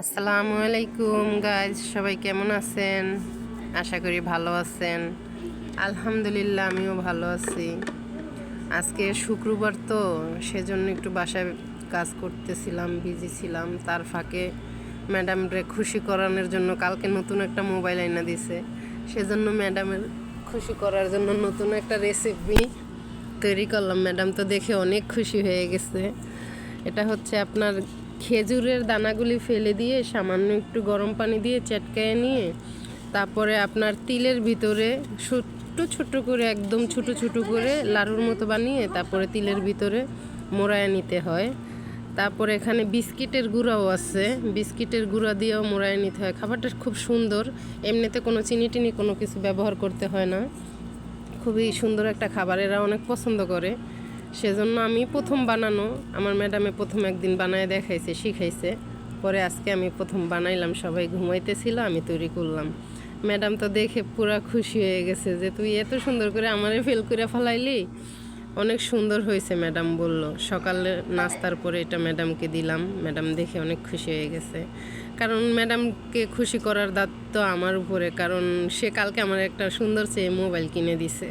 আসসালামু আলাইকুম গাইজ, সবাই কেমন আছেন? আশা করি ভালো আছেন। আলহামদুলিল্লাহ, আমিও ভালো আছি। আজকে শুক্রবার তো, সেজন্য একটু বাসায় কাজ করতেছিলাম, বিজি ছিলাম। তার ফাঁকে ম্যাডামরে খুশি করানোর জন্য কালকে নতুন একটা মোবাইল এনে দিছে, সেজন্য ম্যাডামের খুশি করার জন্য নতুন একটা রেসিপি তৈরি করলাম। ম্যাডাম তো দেখে অনেক খুশি হয়ে গেছে। এটা হচ্ছে আপনার খেজুরের দানাগুলি ফেলে দিয়ে সামান্য একটু গরম পানি দিয়ে চটকায়ে নিয়ে তারপরে আপনার তিলের ভিতরে ছোট্ট ছোট্ট করে, একদম ছোট ছোট করে লাড়ুর মতো বানিয়ে তারপরে তিলের ভিতরে মোড়ায় নিতে হয়। তারপরে এখানে বিস্কিটের গুঁড়াও আছে, বিস্কিটের গুঁড়া দিয়েও মোড়ায় নিতে হয়। খাবারটা খুব সুন্দর, এমনিতে কোনো চিনি টিনি কোনো কিছু ব্যবহার করতে হয় না। খুবই সুন্দর একটা খাবার, এরা অনেক পছন্দ করে। সেজন্য আমি প্রথম বানানো, আমার ম্যাডামে প্রথম একদিন বানায় দেখাইছে, শিখাইছে। পরে আজকে আমি প্রথম বানাইলাম, সবাই ঘুমাইতেছিল, আমি তৈরি করলাম। ম্যাডাম তো দেখে পুরা খুশি হয়ে গেছে যে তুই এত সুন্দর করে আমারে ফেল করে ফেলাইলি। অনেক সুন্দর হয়েছে ম্যাডাম বলল। সকালে নাস্তার পরে এটা ম্যাডামকে দিলাম, ম্যাডাম দেখে অনেক খুশি হয়ে গেছে। কারণ ম্যাডামকে খুশি করার দায়িত্ব আমার উপরে, কারণ সে কালকে আমার একটা সুন্দর চেয়ে মোবাইল কিনে দিছে।